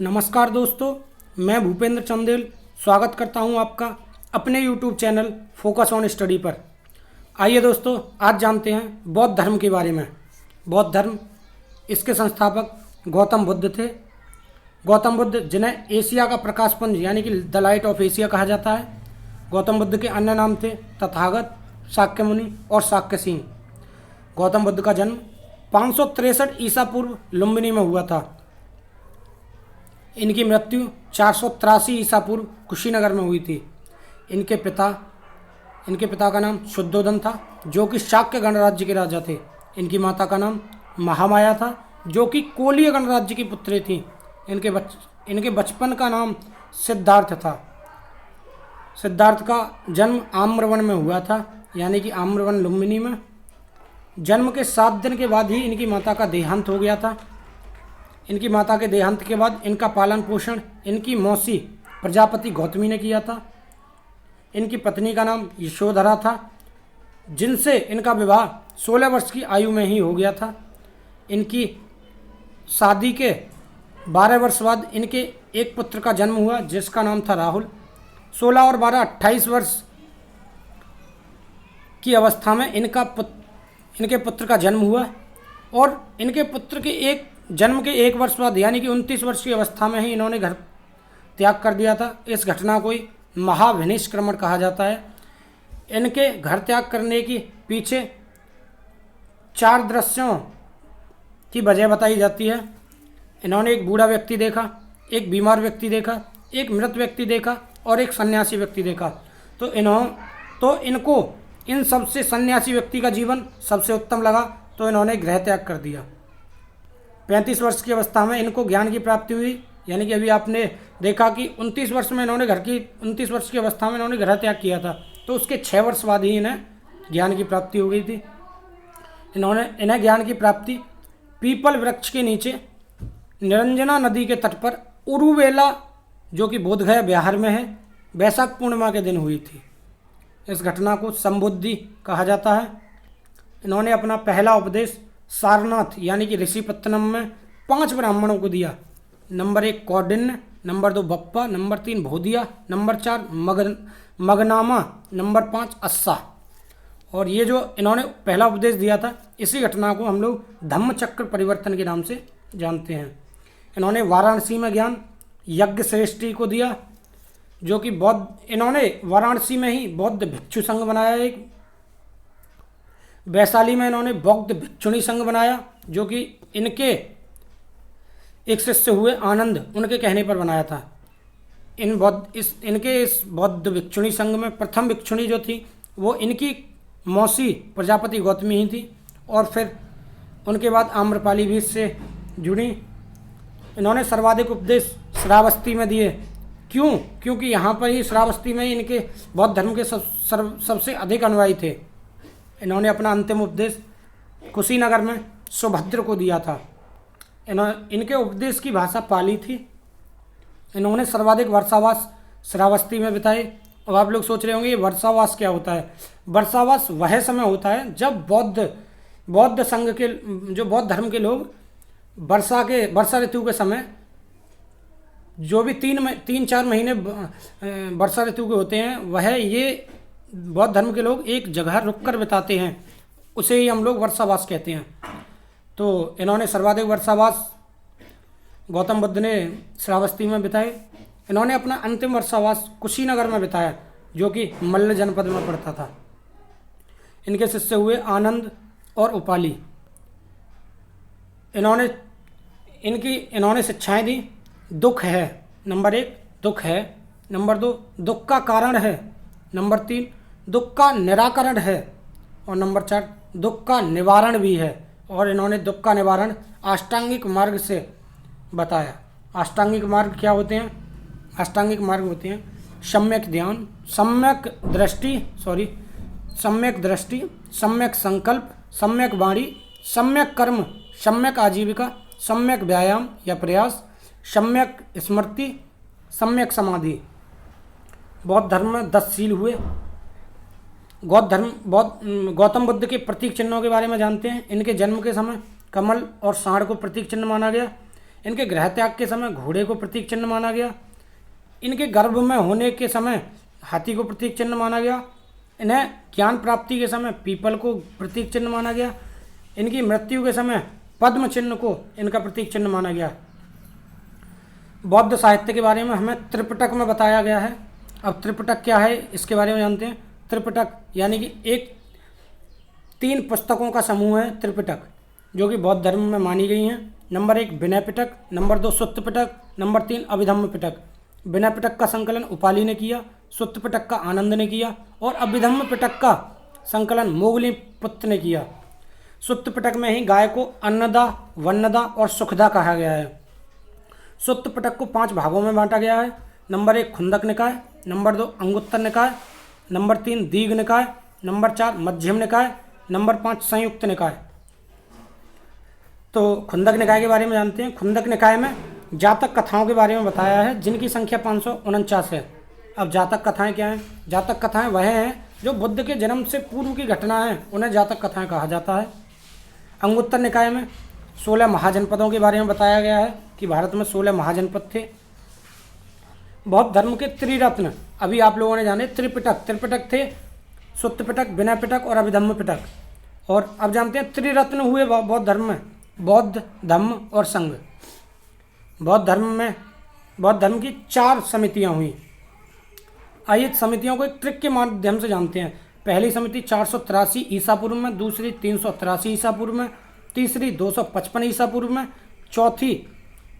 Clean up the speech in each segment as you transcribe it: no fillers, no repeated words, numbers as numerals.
नमस्कार दोस्तों, मैं भूपेंद्र चंदेल स्वागत करता हूं आपका अपने YouTube channel focus on study पर। आइए दोस्तों, आज जानते हैं बौद्ध धर्म के बारे में। बौद्ध धर्म, इसके संस्थापक गौतम बुद्ध थे। गौतम बुद्ध, जिन्हें एशिया का प्रकाशपुंज यानी कि द लाइट ऑफ एशिया कहा जाता है। गौतम बुद्ध के अन्य नाम थे तथागत, शाक्य मुनि और शाक्यसीन। गौतम बुद्ध का जन्म 563 ईसा पूर्व लुम्बिनी में हुआ था। इनकी मृत्यु 483 ईसा पूर्व कुशीनगर में हुई थी। इनके पिता का नाम शुद्धोदन था, जो कि शाक्य गणराज्य के राजा थे। इनकी माता का नाम महामाया था, जो कि कोलीय गणराज्य की पुत्री थी। इनके बचपन का नाम सिद्धार्थ था। सिद्धार्थ का जन्म आम्रवन में हुआ था, यानी कि आम्रवन लुम्बिनी में। जन्म के 7 दिन के बाद ही इनकी माता का देहांत हो गया था। इनकी माता के देहांत के बाद इनका पालन पोषण इनकी मौसी प्रजापति गौतमी ने किया था। इनकी पत्नी का नाम यशोधरा था, जिनसे इनका विवाह 16 वर्ष की आयु में ही हो गया था। इनकी शादी के 12 वर्ष बाद इनके एक पुत्र का जन्म हुआ, जिसका नाम था राहुल। 16 और 12 28 वर्ष की अवस्था में इनके पुत्र का जन्म हुआ और इनके पुत्र के जन्म के 1 वर्ष बाद यानी कि 29 वर्ष की अवस्था में ही इन्होंने घर त्याग कर दिया था। इस घटना को ही महाविनिष्क्रमण कहा जाता है। इनके घर त्याग करने की पीछे 4 दृश्यों की वजह बताई जाती है। इन्होंने एक बूढ़ा व्यक्ति देखा, एक बीमार व्यक्ति देखा, एक मृत व्यक्ति देखा और एक सन्यासी व्यक्ति देखा। तो इनको इन सबसे सन्यासी व्यक्ति का जीवन सबसे उत्तम लगा, तो इन्होंने गृह त्याग कर दिया। 35 वर्ष की अवस्था में इनको ज्ञान की प्राप्ति हुई, यानी कि अभी आपने देखा कि 29 वर्ष की अवस्था में इन्होंने गृह त्याग किया था, तो उसके 6 वर्ष बाद ही इन्हें ज्ञान की प्राप्ति हो गई थी। इन्हें ज्ञान की प्राप्ति पीपल वृक्ष के नीचे निरंजना नदी के तट पर उरुवेला, जो कि बोधगया बिहार में है, वैशाख पूर्णिमा के दिन हुई थी। इस घटना को संबुद्धि कहा जाता है। इन्होंने अपना पहला उपदेश सारनाथ यानी कि ऋषिपत्तनम में 5 ब्राह्मणों को दिया। Number 1 Kaundinya, number 2 Bappa, number 3 Bhodiya, number 4 Maganama, number 5 Assa. और ये जो इन्होंने पहला उपदेश दिया था, इसी घटना को हम लोग धम्मचक्र परिवर्तन के नाम से जानते हैं। इन्होंने वाराणसी में ज्ञान यज्ञ श्रेष्ठी को दिया, जो कि इन्होंने वाराणसी में ही बौद्ध भिक्षु संघ बनाया। एक वैशाली में इन्होंने बौद्ध भिक्षुणी संघ बनाया, जो कि इनके एक शिष्य हुए आनंद, उनके कहने पर बनाया था। इस बौद्ध भिक्षुणी संघ में प्रथम भिक्षुणी जो थी वो इनकी मौसी प्रजापति गौतमी ही थी, और फिर उनके बाद आम्रपाली भी इससे जुड़ी। इन्होंने सर्वाधिक उपदेश श्रावस्ती में दिए। क्यों? क्योंकि यहाँ पर ही श्रावस्ती में ही इनके बौद्ध धर्म के सबसे अधिक अनुयायी थे। इन्होंने अपना अंतिम उपदेश कुशीनगर में सुभद्र को दिया था। इनके उपदेश की भाषा पाली थी। इन्होंने सर्वाधिक वर्षावास श्रावस्ती में बिताए। अब आप लोग सोच रहे होंगे ये वर्षावास क्या होता है। वर्षावास वह समय होता है जब बौद्ध संघ के जो बौद्ध धर्म के लोग वर्षा ऋतु के समय, जो भी 3-4 महीने वर्षा ऋतु के होते हैं, वह ये बौद्ध धर्म के लोग एक जगह रुककर बिताते हैं, उसे ही हम लोग वर्षावास कहते हैं। तो इन्होंने सर्वाधिक वर्षावास गौतम बुद्ध ने श्रावस्ती में बिताए। इन्होंने अपना अंतिम वर्षावास कुशीनगर में बिताया, जो कि मल्ल जनपद में पड़ता था। इनके शिष्य हुए आनंद और उपाली। इन्होंने शिक्षाएं दी। दुख है, नंबर 1 दुख है, नंबर 2 दुख का कारण है, नंबर 3 दुख का निराकरण है, और नंबर 4 दुख का निवारण भी है। और इन्होंने दुख का निवारण अष्टांगिक मार्ग से बताया। अष्टांगिक मार्ग क्या होते हैं? अष्टांगिक मार्ग होते हैं सम्यक ध्यान, सम्यक दृष्टि, सम्यक संकल्प, सम्यक वाणी, सम्यक कर्म, सम्यक आजीविका, सम्यक व्यायाम या प्रयास, सम्यक स्मृति, सम्यक समाधि। बौद्ध धर्म में 10 शील हुए। गौतम बुद्ध के प्रतीक चिन्हों के बारे में जानते हैं। इनके जन्म के समय कमल और सांड को प्रतीक चिन्ह माना गया। इनके गृह त्याग के समय घोड़े को प्रतीक चिन्ह माना गया। इनके गर्भ में होने के समय हाथी को प्रतीक चिन्ह माना गया। इन्हें ज्ञान प्राप्ति के समय पीपल को प्रतीक चिन्ह माना गया। इनकी मृत्यु के समय पद्म चिन्ह को इनका प्रतीक चिन्ह माना गया। बौद्ध साहित्य के बारे में हमें त्रिपिटक में बताया गया है। अब त्रिपिटक क्या है इसके बारे में जानते हैं। त्रिपिटक यानी कि एक 3 पुस्तकों का समूह है त्रिपिटक, जो कि बौद्ध धर्म में मानी गई हैं। नंबर 1 विनय पिटक, नंबर 2 सुत्त पिटक, नंबर 3 अभिधम्म पिटक। विनय पिटक का संकलन उपाली ने किया, सुत्त पिटक का आनंद ने किया और अभिधम्म पिटक का संकलन मोगली पुत्र ने किया। सुत्त पिटक में ही गाय को अन्नदा, वन्नदा और सुखदा कहा गया है। सुत्त पिटक को 5 भागों में बांटा गया है। नंबर 1 खुंदक निकाय, नंबर 2 अंगुत्तर निकाय, नंबर 3 दीघ निकाय, नंबर 4 मध्यम निकाय, नंबर 5 संयुक्त निकाय। तो खुंदक निकाय के बारे में जानते हैं। खुंदक निकाय में जातक कथाओं के बारे में बताया है, जिनकी संख्या 549 है। अब जातक कथाएं क्या हैं? जातक कथाएं वह हैं जो बुद्ध के जन्म से पूर्व की घटना है, उन्हें जातक कथाएं कहा जाता है। अंगुत्तर निकाय में 16 महाजनपदों के बारे में बताया गया है कि भारत में 16 महाजनपद थे। बौद्ध धर्म के त्रिरत्न अभी आप लोगों ने जाने त्रिपिटक। त्रिपिटक थे सुत्त पिटक, विनय पिटक और अभिधम्म पिटक। और अब जानते हैं त्रिरत्न हुए बौद्ध धर्म में, बौद्ध, धम्म और संघ। बौद्ध धर्म की 4 समितियां हुई। आइए समितियों को एक ट्रिक के माध्यम से जानते हैं। पहली समिति 483 ईसा पूर्व में, दूसरी 383 ईसा पूर्व में, तीसरी 255 ईसा पूर्व में, चौथी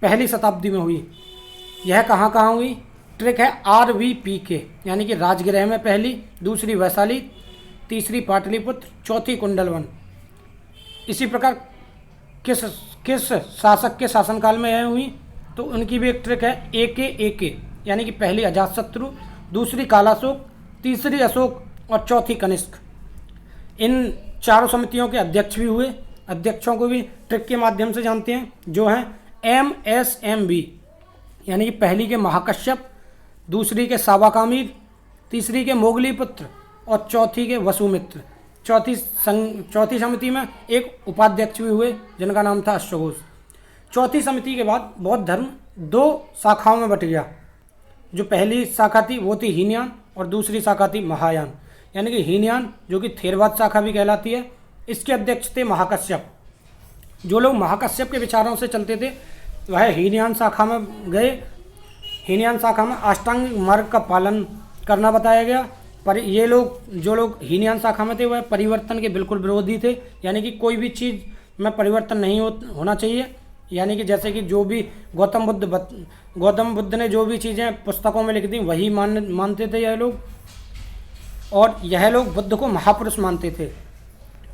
पहली शताब्दी में हुई। यह कहाँ कहाँ हुई? ट्रिक है RVPK, यानी कि राजगृह में पहली, दूसरी वैशाली, तीसरी पाटलिपुत्र, चौथी कुंडलवन। इसी प्रकार किस शासक के शासनकाल में यह हुई? तो उनकी भी एक ट्रिक है AK, यानी कि पहली अजातशत्रु, दूसरी कालाशोक, तीसरी अशोक और चौथी कनिष्क। इन चारों समितियों के अध्यक्ष भी हुए। अध्यक्षों को भी ट्रिक के माध्यम से जानते हैं, जो हैं MSMB, यानी कि पहली के महाकश्यप, दूसरी के सावाकामीर, तीसरी के मोगलीपुत्र और चौथी के वसुमित्र। चौथी समिति में एक उपाध्यक्ष भी हुए, जिनका नाम था अश्वघोष। चौथी समिति के बाद बौद्ध धर्म 2 शाखाओं में बट गया। जो पहली शाखा थी वो थी हीनयान और दूसरी शाखा थी महायान, यानी कि हीनयान जो कि थेरवाद शाखा भी कहलाती है, इसके अध्यक्ष थे महाकश्यप। जो लोग महाकश्यप के विचारों से चलते थे वह हीनयान शाखा में गए। हीनयान शाखा में अष्टांगिक मार्ग का पालन करना बताया गया। पर ये लोग जो लोग हीनयान शाखा में थे वह परिवर्तन के बिल्कुल विरोधी थे, यानी कि कोई भी चीज़ में परिवर्तन नहीं होना चाहिए। यानी कि जैसे कि जो भी गौतम बुद्ध ने जो भी चीज़ें पुस्तकों में लिख दी वही मानते थे यह लोग, और यह लोग बुद्ध को महापुरुष मानते थे।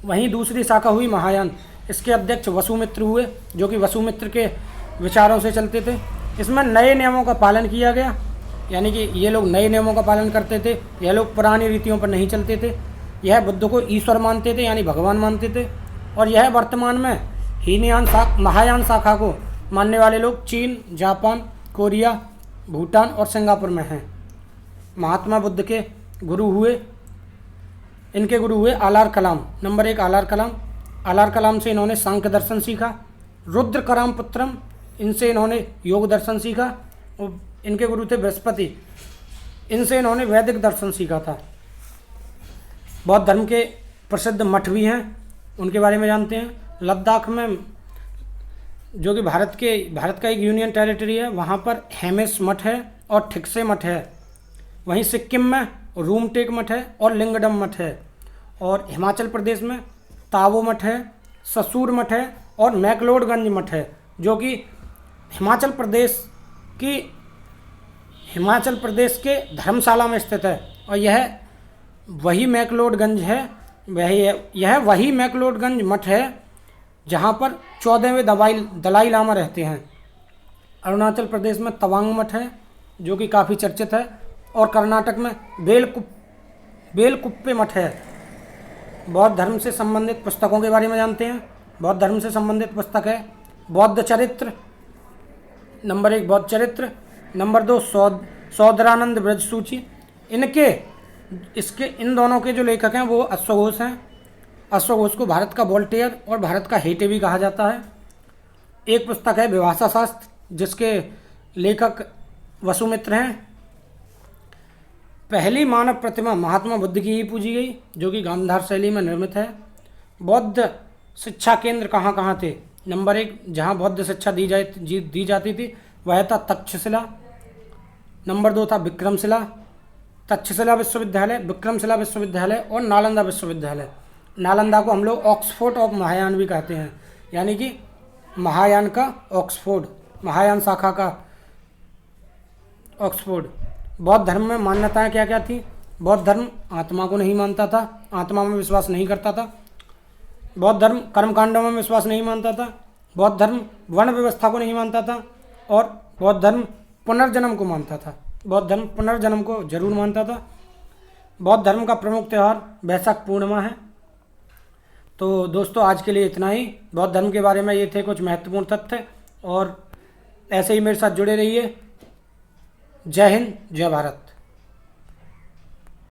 वहीं दूसरी शाखा हुई महायान। इसके अध्यक्ष वसुमित्र हुए, जो कि वसुमित्र के विचारों से चलते थे। इसमें नए नियमों का पालन किया गया, यानी कि ये लोग नए नियमों का पालन करते थे। यह लोग पुरानी रीतियों पर नहीं चलते थे। यह बुद्ध को ईश्वर मानते थे, यानी भगवान मानते थे। और यह वर्तमान में महायान शाखा को मानने वाले लोग चीन, जापान, कोरिया, भूटान और सिंगापुर में हैं। महात्मा बुद्ध के गुरु हुए, इनके गुरु हुए आलार कलाम। नंबर 1 आलार कलाम। आलार कलाम से इन्होंने सांख्य दर्शन सीखा। रुद्र कराम पुत्रम, इनसे इन्होंने योग दर्शन सीखा। और इनके गुरु थे बृहस्पति, इनसे इन्होंने वैदिक दर्शन सीखा था। बौद्ध धर्म के प्रसिद्ध मठ भी हैं, उनके बारे में जानते हैं। लद्दाख में, जो कि भारत का एक यूनियन टेरिटरी है, वहाँ पर हेमिस मठ है और ठिकसे मठ है। वहीं सिक्किम में रूमटेक मठ है और लिंगडम मठ है। और हिमाचल प्रदेश में तावो मठ है, ससूर मठ है और मैक्लोडगंज मठ है, जो कि हिमाचल प्रदेश के धर्मशाला में स्थित है। और यह वही मैक्लोडगंज है, यह वही मैक्लोडगंज मठ है जहाँ पर 14वें दलाई लामा रहते हैं। अरुणाचल प्रदेश में तवांग मठ है, जो कि काफ़ी चर्चित है। और कर्नाटक में बेलकुप्पे मठ है। बौद्ध धर्म से संबंधित पुस्तकों के बारे में जानते हैं। बौद्ध धर्म से संबंधित पुस्तक है बौद्ध चरित्र। नंबर 1 बौद्ध चरित्र, नंबर 2 सौदरानंद ब्रज सूची। इन दोनों के जो लेखक हैं वो अश्वघोष हैं। अश्वघोष को भारत का वोल्टेयर और भारत का हेटे भी कहा जाता है। एक पुस्तक है विभाषा शास्त्र, जिसके लेखक वसुमित्र हैं। पहली मानव प्रतिमा महात्मा बुद्ध की ही पूजी गई, जो कि गांधार शैली में निर्मित है। बौद्ध शिक्षा केंद्र कहाँ कहाँ थे? नंबर 1 जहाँ बौद्ध शिक्षा दी जाती थी वह था तक्षशिला। नंबर 2 था विक्रमशिला, तक्षशिला विश्वविद्यालय, विक्रमशिला विश्वविद्यालय और नालंदा विश्वविद्यालय। नालंदा को हम लोग ऑक्सफोर्ड ऑफ महायान भी कहते हैं, यानी कि महायान का ऑक्सफोर्ड, महायान शाखा का ऑक्सफोर्ड। बौद्ध धर्म में मान्यताएं क्या क्या थी? बौद्ध धर्म आत्मा को नहीं मानता था, आत्मा में विश्वास नहीं करता था। बौद्ध धर्म कर्मकांडों में विश्वास नहीं मानता था। बौद्ध धर्म वर्ण व्यवस्था को नहीं मानता था। और बौद्ध धर्म पुनर्जन्म को मानता था। बौद्ध धर्म पुनर्जन्म को जरूर मानता था। बौद्ध धर्म का प्रमुख त्यौहार वैशाख पूर्णिमा है। तो दोस्तों आज के लिए इतना ही। बौद्ध धर्म के बारे में ये थे कुछ महत्वपूर्ण तथ्य, और ऐसे ही मेरे साथ जुड़े रहिए। जय हिंद, जय भारत।